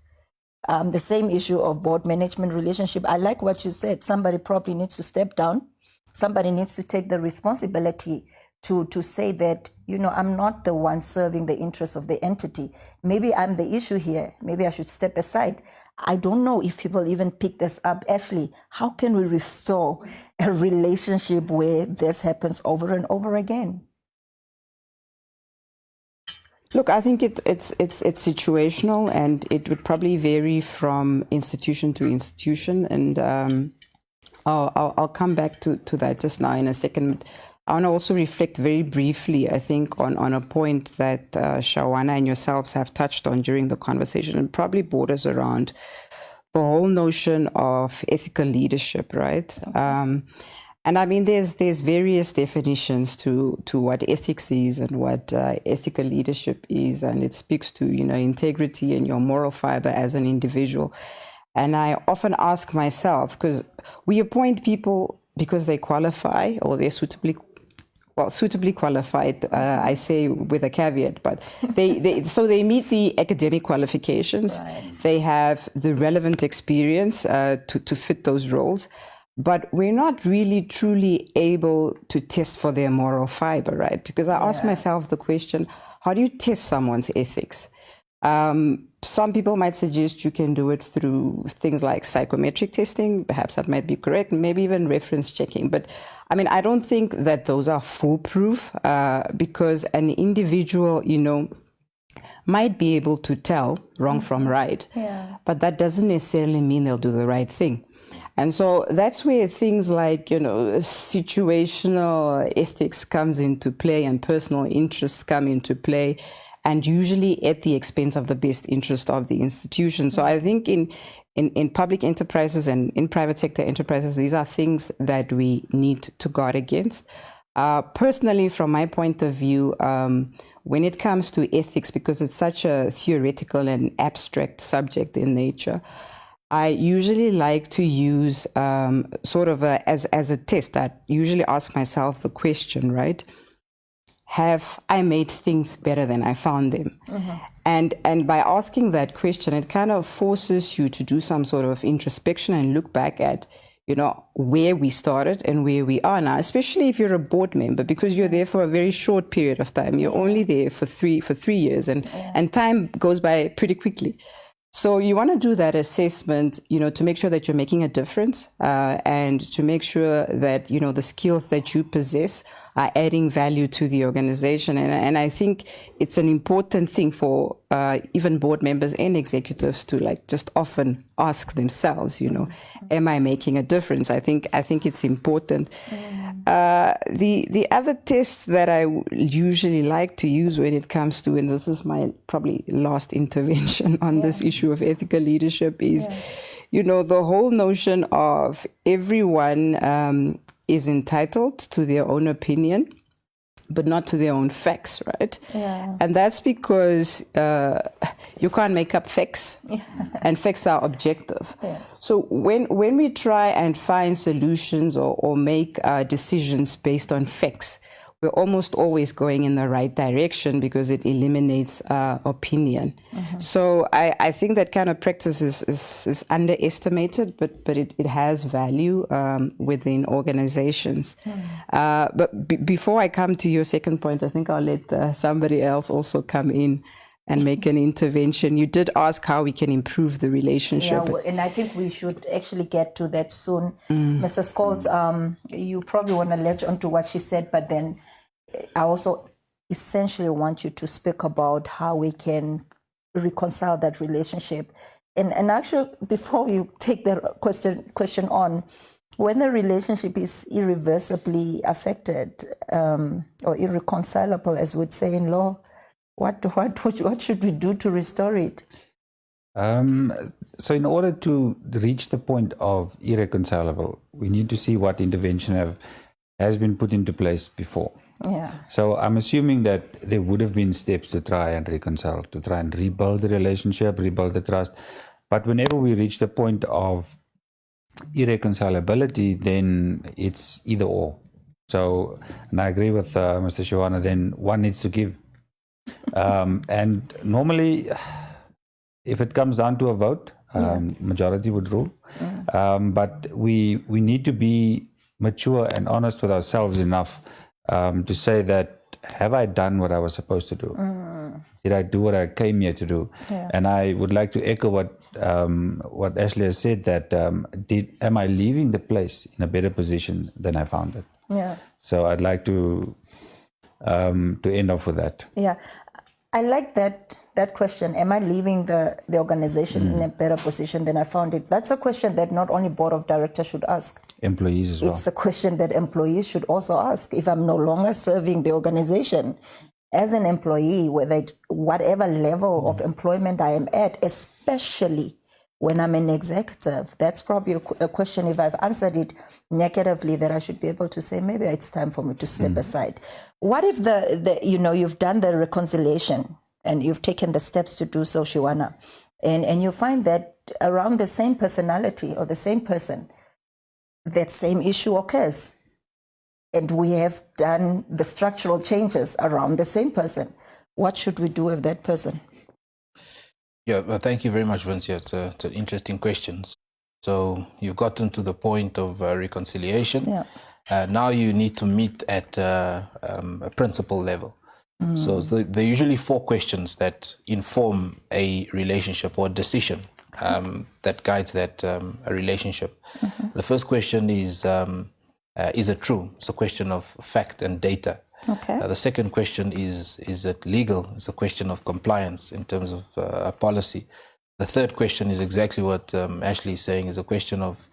Speaker 1: the same issue of board management relationship, I like what you said. Somebody probably needs to step down. Somebody needs to take the responsibility to say that, I'm not the one serving the interests of the entity. Maybe I'm the issue here. Maybe I should step aside. I don't know if people even pick this up. Ashley, how can we restore a relationship where this happens over and over again?
Speaker 3: Look, I think it's situational, and it would probably vary from institution to institution. And I'll come back to that just now in a second. I want to also reflect very briefly, I think, on a point that Shawana and yourselves have touched on during the conversation, and probably borders around the whole notion of ethical leadership, right? Okay. And I mean, there's various definitions to what ethics is and what ethical leadership is, and it speaks to, integrity and your moral fiber as an individual. And I often ask myself, because we appoint people because they qualify or they're suitably qualified, I say with a caveat, but they meet the academic qualifications. Right. They have the relevant experience to fit those roles. But we're not really truly able to test for their moral fiber, right? Because I ask myself the question, how do you test someone's ethics? Some people might suggest you can do it through things like psychometric testing. Perhaps that might be correct, maybe even reference checking. But I mean, I don't think that those are foolproof because an individual, might be able to tell wrong from right. Yeah. But that doesn't necessarily mean they'll do the right thing. And so that's where things like, situational ethics comes into play and personal interests come into play, and usually at the expense of the best interest of the institution. So I think in public enterprises and in private sector enterprises, these are things that we need to guard against. Personally, from my point of view, when it comes to ethics, because it's such a theoretical and abstract subject in nature, I usually like to use sort of as a test. I usually ask myself the question, right? Have I made things better than I found them? Mm-hmm. And by asking that question, it kind of forces you to do some sort of introspection and look back at, where we started and where we are now, especially if you're a board member, because you're there for a very short period of time. You're only there for three years, and time goes by pretty quickly. So you want to do that assessment, to make sure that you're making a difference and to make sure that, the skills that you possess are adding value to the organization. And I think it's an important thing for even board members and executives to just often ask themselves, am I making a difference? I think it's important. The other test that I usually like to use when it comes to, and this is my probably last intervention on this issue of ethical leadership, is, the whole notion of everyone is entitled to their own opinion, but not to their own facts, right? Yeah. And that's because you can't make up facts, and facts are objective. Yeah. So when we try and find solutions or make decisions based on facts, we're almost always going in the right direction because it eliminates opinion. Mm-hmm. So I think that kind of practice is underestimated, but it has value within organizations. Mm. But before I come to your second point, I think I'll let somebody else also come in and make an intervention. You did ask how we can improve the relationship.
Speaker 1: Yeah, and I think we should actually get to that soon. Mr. Scholz, you probably want to latch onto what she said, but then I also essentially want you to speak about how we can reconcile that relationship. And actually, before you take the question on, when the relationship is irreversibly affected or irreconcilable, as we'd say in law, what should we do to restore it?
Speaker 4: So in order to reach the point of irreconcilable, we need to see what intervention has been put into place before.
Speaker 1: Yeah.
Speaker 4: So I'm assuming that there would have been steps to try and reconcile, to try and rebuild the relationship, rebuild the trust. But whenever we reach the point of irreconcilability, then it's either or. So, and I agree with Mr. Shiwana, then one needs to give. And normally, if it comes down to a vote, majority would rule. But we need to be mature and honest with ourselves enough to say that, have I done what I was supposed to do? Did I do what I came here to do?
Speaker 1: Yeah.
Speaker 4: And I would like to echo what Ashley has said, that am I leaving the place in a better position than I found it?
Speaker 1: Yeah.
Speaker 4: So I'd like to end off with that.
Speaker 1: Yeah, I like that question. Am I leaving the organization in a better position than I found it? That's a question that not only board of directors should ask.
Speaker 4: Employees as well.
Speaker 1: It's a question that employees should also ask. If I'm no longer serving the organization as an employee, whatever level of employment I am at, especially when I'm an executive, that's probably a question, if I've answered it negatively, that I should be able to say, maybe it's time for me to step aside. What if you've done the reconciliation and you've taken the steps to do so, Shiwana, and you find that around the same personality or the same person, that same issue occurs, and we have done the structural changes around the same person, what should we do with that person?
Speaker 2: Yeah, well, thank you very much, Vincia. It's an interesting question. So you've gotten to the point of reconciliation.
Speaker 1: Yeah.
Speaker 2: Now you need to meet at a principal level. So there are usually 4 questions that inform a relationship or decision that guides that a relationship. The first question is it true? It's a question of fact and data.
Speaker 1: Okay.
Speaker 2: The second question is it legal? It's a question of compliance in terms of a policy. The third question is exactly what Ashley is saying, is a question of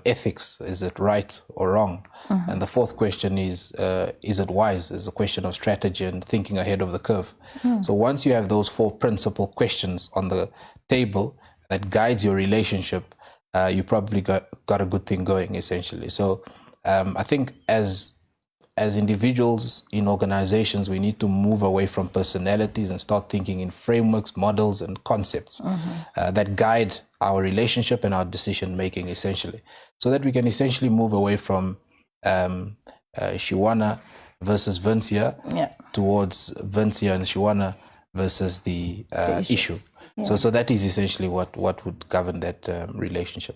Speaker 2: ethics. Is it right or wrong? And the fourth question is it wise? Is a question of strategy and thinking ahead of the curve. So once you have those 4 principal questions on the table that guides your relationship, you probably got a good thing going, essentially. So I think as individuals in organizations, we need to move away from personalities and start thinking in frameworks, models, and concepts that guide our relationship and our decision making, essentially, so that we can essentially move away from Shiwana versus Vincia towards Vincia and Shiwana versus the issue. Yeah. So that is essentially what would govern that relationship.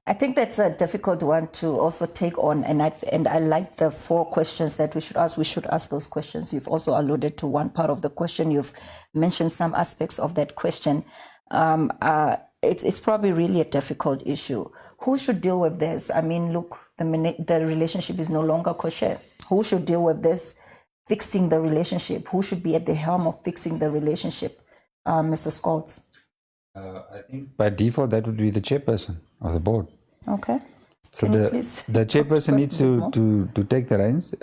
Speaker 1: I think that's a difficult one to also take on, and I like the 4 questions that we should ask. We should ask those questions. You've also alluded to one part of the question. You've mentioned some aspects of that question. It's probably really a difficult issue. Who should deal with this? I mean, look, the relationship is no longer kosher. Who should deal with this? Fixing the relationship. Who should be at the helm of fixing the relationship? Mr. Scholz.
Speaker 4: I think by default that would be the chairperson of the board.
Speaker 1: Okay.
Speaker 4: So the chairperson needs to take the reins.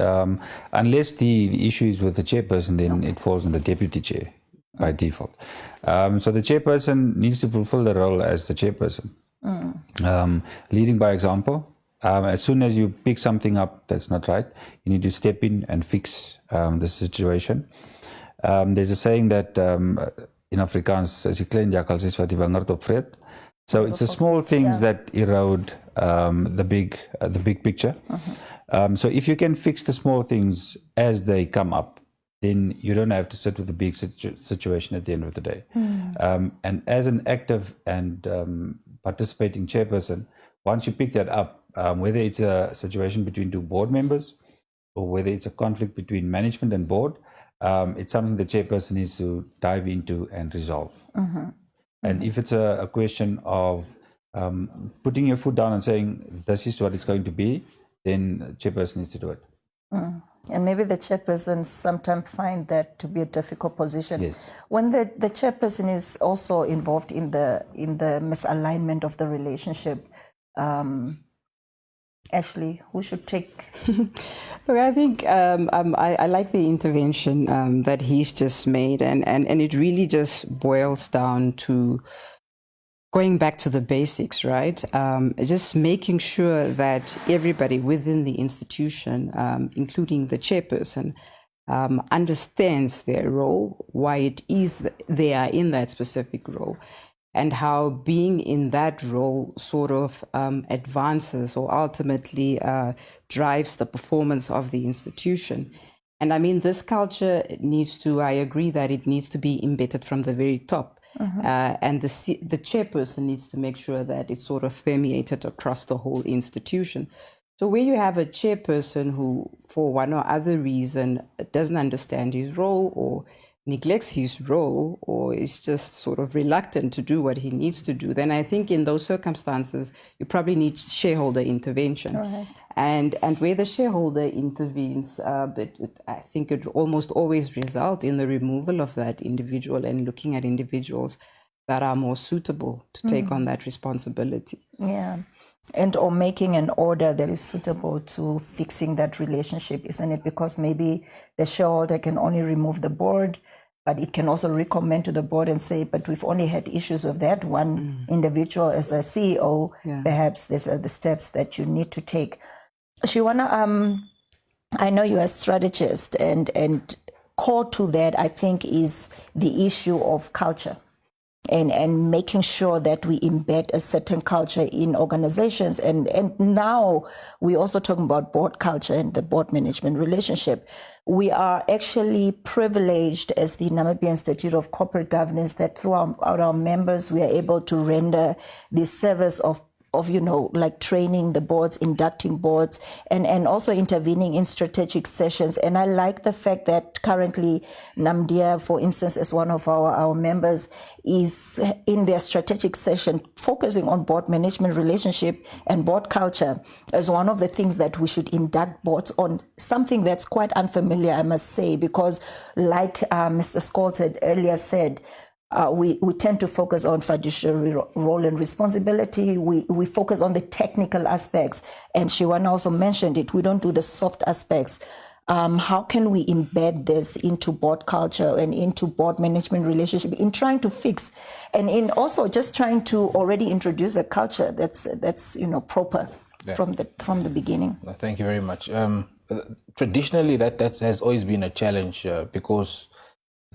Speaker 4: Unless the issue is with the chairperson, then it falls on the deputy chair by default. So the chairperson needs to fulfill the role as the chairperson, leading by example. As soon as you pick something up that's not right, you need to step in and fix the situation. There's a saying that in Afrikaans, as jy klein jakkals is wat jy wil nooit opvreet. So it's the small things that erode the big picture. So if you can fix the small things as they come up, then you don't have to sit with the big situation at the end of the day. And as an active and participating chairperson, once you pick that up, whether it's a situation between 2 board members or whether it's a conflict between management and board, it's something the chairperson needs to dive into and resolve. And if it's a question of putting your foot down and saying, this is what it's going to be, then the chairperson needs to do it.
Speaker 1: And maybe the chairperson sometimes find that to be a difficult position.
Speaker 4: Yes.
Speaker 1: When the chairperson is also involved in the misalignment of the relationship, Ashley, who should take?
Speaker 3: Look, I think I like the intervention that he's just made, and it really just boils down to going back to the basics, right? Just making sure that everybody within the institution, including the chairperson, understands their role, why it is that they are in that specific role, and how being in that role sort of advances or ultimately drives the performance of the institution. And I mean, this culture needs to, I agree that it needs to be embedded from the very top. And the chairperson needs to make sure that it's sort of permeated across the whole institution. So where you have a chairperson who, for one or other reason, doesn't understand his role or neglects his role or is just sort of reluctant to do what he needs to do, then I think in those circumstances, you probably need shareholder intervention.
Speaker 1: Right.
Speaker 3: And where the shareholder intervenes, but I think it almost always result in the removal of that individual and looking at individuals that are more suitable to take on that responsibility.
Speaker 1: Yeah. And or making an order that is suitable to fixing that relationship, isn't it? Because maybe the shareholder can only remove the board, but it can also recommend to the board and say, but we've only had issues with that one individual as a CEO.
Speaker 3: Yeah.
Speaker 1: Perhaps these are the steps that you need to take. Shiwana, I know you're a strategist, and core to that, I think, is the issue of culture. And making sure that we embed a certain culture in organizations. And now we're also talking about board culture and the board management relationship. We are actually privileged as the Namibia Institute of Corporate Governance that through our members, we are able to render the service of like training the boards, inducting boards, and also intervening in strategic sessions. And I like the fact that currently NAMDIA, for instance, as one of our members, is in their strategic session focusing on board management relationship and board culture as one of the things that we should induct boards on, something that's quite unfamiliar, I must say, because like Mr. Skolt had earlier said, we tend to focus on fiduciary role and responsibility. We focus on the technical aspects. And Shiwana also mentioned it. We don't do the soft aspects. How can we embed this into board culture and into board management relationship in trying to fix and in also just trying to already introduce a culture that's proper from the beginning?
Speaker 2: Thank you very much. Traditionally, that has always been a challenge because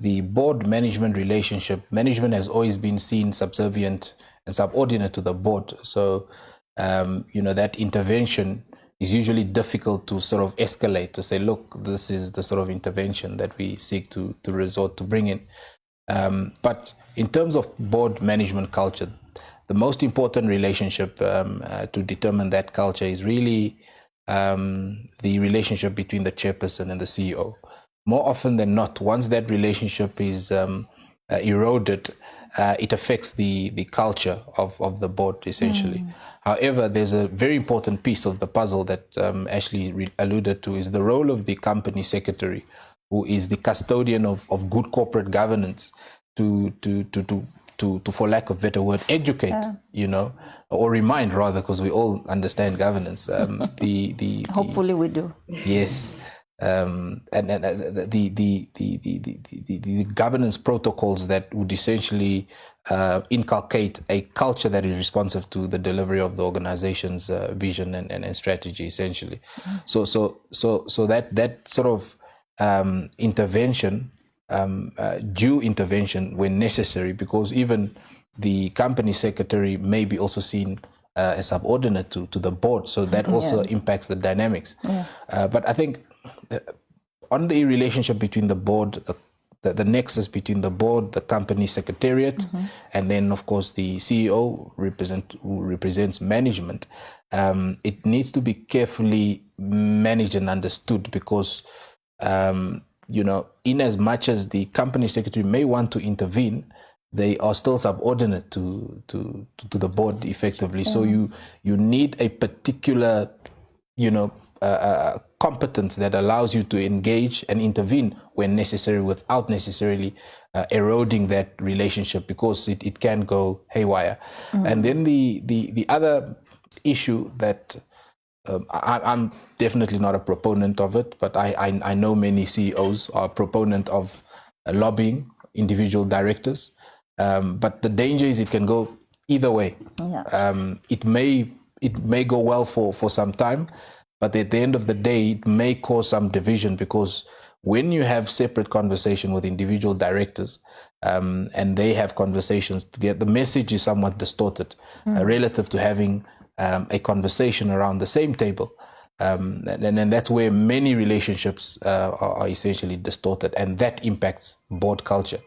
Speaker 2: the board management relationship, management has always been seen subservient and subordinate to the board. So, that intervention is usually difficult to sort of escalate, to say, look, this is the sort of intervention that we seek to resort to bring in. But in terms of board management culture, the most important relationship to determine that culture is really the relationship between the chairperson and the CEO. More often than not, once that relationship is eroded, it affects the culture of the board, essentially. However, there's a very important piece of the puzzle that Ashley alluded to, is the role of the company secretary, who is the custodian of good corporate governance, to for lack of a better word, educate, or remind rather, because we all understand governance.
Speaker 1: Hopefully we do.
Speaker 2: Yes. And the governance protocols that would essentially inculcate a culture that is responsive to the delivery of the organization's vision and strategy, essentially. So that sort of intervention, due intervention when necessary, because even the company secretary may be also seen as subordinate to the board, so that also impacts the dynamics. But I think on the relationship between the board, the nexus between the board, the company secretariat, and then of course the CEO who represents management, it needs to be carefully managed and understood, because in as much as the company secretary may want to intervene, they are still subordinate to the board effectively. So you need a particular competence that allows you to engage and intervene when necessary without necessarily eroding that relationship, because it can go haywire. And then the other issue that I'm definitely not a proponent of it, but I know many CEOs are a proponent of lobbying individual directors. But the danger is it can go either way. It may go well for some time, but at the end of the day, it may cause some division, because when you have separate conversation with individual directors and they have conversations together, the message is somewhat distorted relative to having a conversation around the same table. And that's where many relationships are essentially distorted, and that impacts board culture,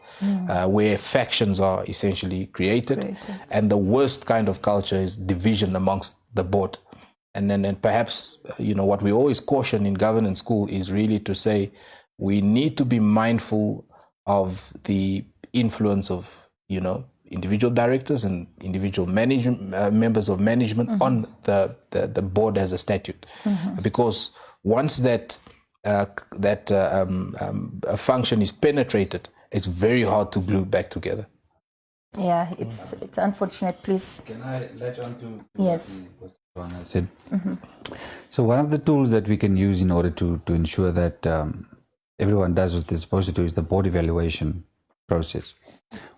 Speaker 2: where factions are essentially created. And the worst kind of culture is division amongst the board. And then perhaps, what we always caution in governance school is really to say we need to be mindful of the influence of, individual directors and individual members of management on the board as a statute. Because once that function is penetrated, it's very hard to glue back together.
Speaker 1: Yeah, it's unfortunate. Please.
Speaker 4: Can I latch on to
Speaker 1: yes.
Speaker 4: what I said? So one of the tools that we can use in order to ensure that everyone does what they're supposed to do is the board evaluation process,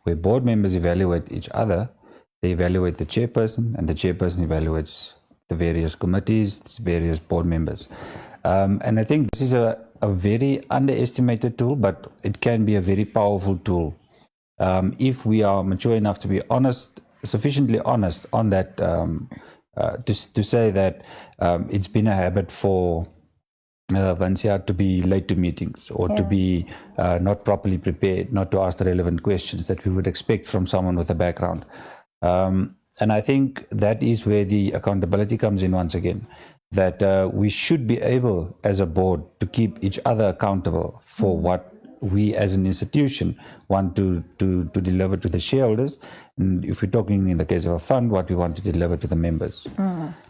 Speaker 4: where board members evaluate each other. They evaluate the chairperson, and the chairperson evaluates the various committees, various board members. And I think this is a very underestimated tool, but it can be a very powerful tool if we are mature enough to be honest, sufficiently honest on that, to say that it's been a habit for Vancia to be late to meetings, or to be not properly prepared, not to ask the relevant questions that we would expect from someone with a background. And I think that is where the accountability comes in once again, that we should be able as a board to keep each other accountable for what we as an institution want to deliver to the shareholders. And if we're talking in the case of a fund, what we want to deliver to the members.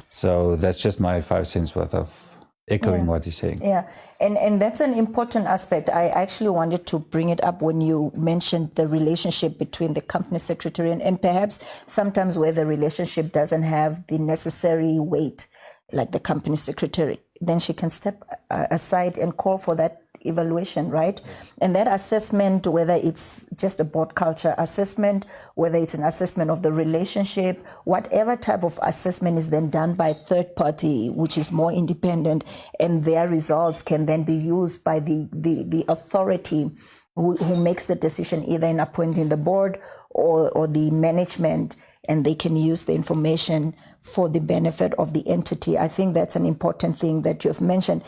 Speaker 4: So that's just my 5 cents worth of echoing what he's saying.
Speaker 1: Yeah, and that's an important aspect. I actually wanted to bring it up when you mentioned the relationship between the company secretary and perhaps sometimes where the relationship doesn't have the necessary weight, like the company secretary, then she can step aside and call for that evaluation, right? And that assessment, whether it's just a board culture assessment, whether it's an assessment of the relationship, whatever type of assessment is then done by a third party, which is more independent, and their results can then be used by the authority who makes the decision, either in appointing the board or the management, and they can use the information for the benefit of the entity. I think that's an important thing that you've mentioned.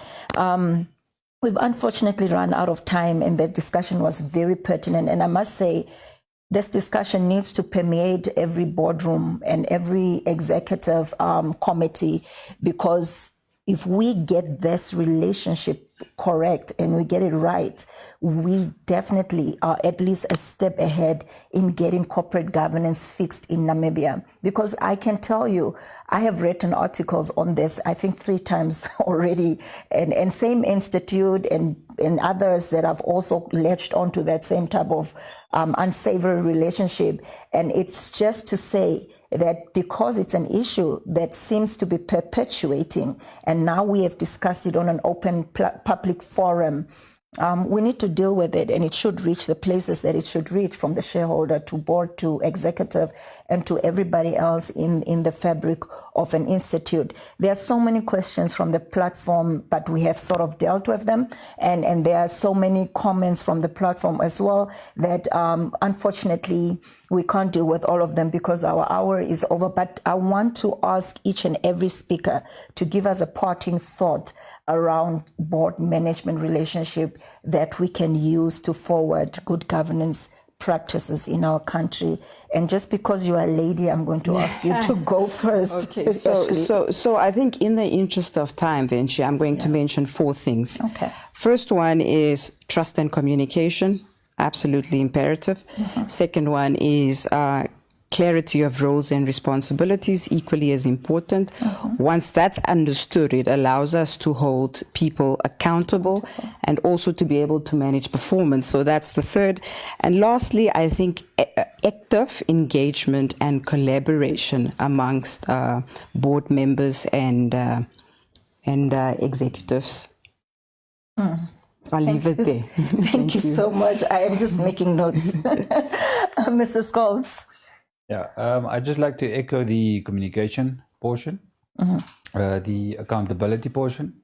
Speaker 1: We've unfortunately run out of time, and the discussion was very pertinent. And I must say, this discussion needs to permeate every boardroom and every executive committee, because if we get this relationship correct and we get it right, we definitely are at least a step ahead in getting corporate governance fixed in Namibia. Because I can tell you, I have written articles on this, I think 3 times already, and same institute and others that have also latched onto that same type of unsavory relationship. And it's just to say that because it's an issue that seems to be perpetuating, and now we have discussed it on an open public forum, we need to deal with it, and it should reach the places that it should reach, from the shareholder to board to executive and to everybody else in the fabric of an institute. There are so many questions from the platform, but we have sort of dealt with them, and there are so many comments from the platform as well that unfortunately we can't deal with all of them because our hour is over. But I want to ask each and every speaker to give us a parting thought around board management relationship that we can use to forward good governance practices in our country. And just because you are a lady, I'm going to ask you to go first.
Speaker 3: Okay, so I think in the interest of time, Vinci, I'm going to mention 4 things.
Speaker 1: Okay.
Speaker 3: First one is trust and communication, absolutely imperative. Second one is clarity of roles and responsibilities equally as important. Once that's understood, it allows us to hold people accountable and also to be able to manage performance. So that's the third. And lastly, I think active engagement and collaboration amongst board members and executives. I'll leave it there.
Speaker 1: Thank you so much. I am just making notes. Mrs. Golds.
Speaker 4: Yeah, I'd just like to echo the communication portion, the accountability portion,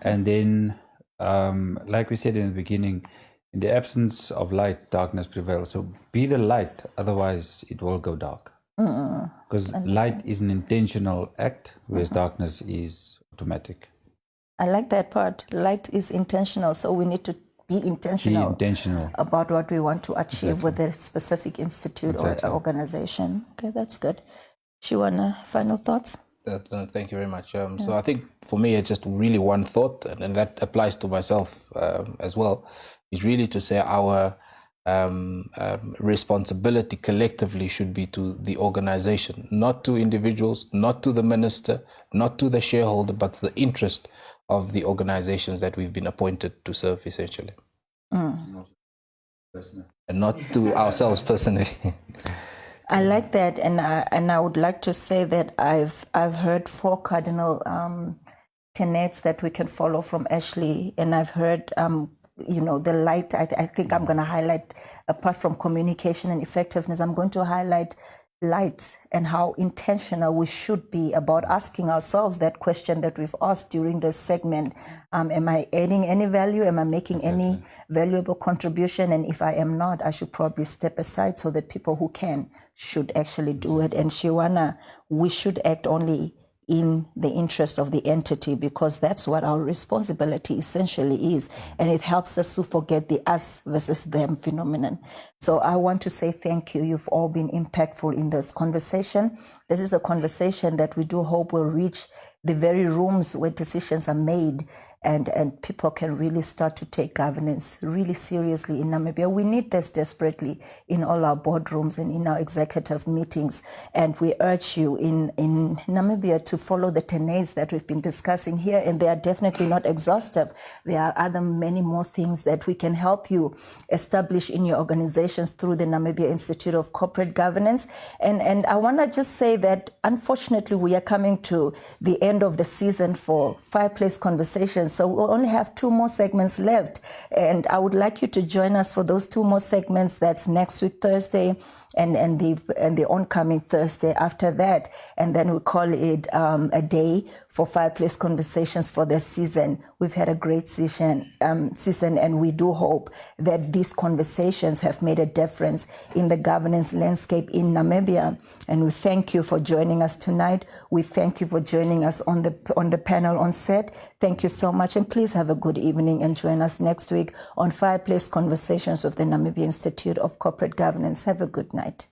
Speaker 4: and then, like we said in the beginning, in the absence of light, darkness prevails. So be the light, otherwise it will go dark. Because light is an intentional act, whereas darkness is automatic.
Speaker 1: I like that part. Light is intentional, so we need to be intentional about what we want to achieve with a specific institute or organization. Okay, that's good. Shiwana, final thoughts?
Speaker 2: Thank you very much. So I think for me, it's just really one thought, and that applies to myself as well, is really to say our responsibility collectively should be to the organization, not to individuals, not to the minister, not to the shareholder, but to the interest of the organizations that we've been appointed to serve, essentially. And not to ourselves personally.
Speaker 1: I like that, and I would like to say that I've heard 4 cardinal tenets that we can follow from Ashley, and I've heard the light. I think I'm going to highlight, apart from communication and effectiveness, I'm going to highlight light and how intentional we should be about asking ourselves that question that we've asked during this segment. Am I adding any value? Am I making any valuable contribution? And if I am not, I should probably step aside so that people who can should actually do it. And Shiwana, we should act only in the interest of the entity, because that's what our responsibility essentially is. And it helps us to forget the us versus them phenomenon. So I want to say thank you. You've all been impactful in this conversation. This is a conversation that we do hope will reach the very rooms where decisions are made, and people can really start to take governance really seriously in Namibia. We need this desperately in all our boardrooms and in our executive meetings. And we urge you in Namibia to follow the tenets that we've been discussing here. And they are definitely not exhaustive. There are many more things that we can help you establish in your organizations through the Namibia Institute of Corporate Governance. And I want to just say that unfortunately we are coming to the end of the season for Fireplce Conversations. So we'll only have 2 more segments left. And I would like you to join us for those 2 more segments. That's next week, Thursday, and the oncoming Thursday after that. And then we call it a day for Fireplce Conversations for this season. We've had a great season, and we do hope that these conversations have made a difference in the governance landscape in Namibia. And we thank you for joining us tonight. We thank you for joining us on the panel on set. Thank you so much, and please have a good evening and join us next week on Fireplce Conversations of the Namibia Institute of Corporate Governance. Have a good night.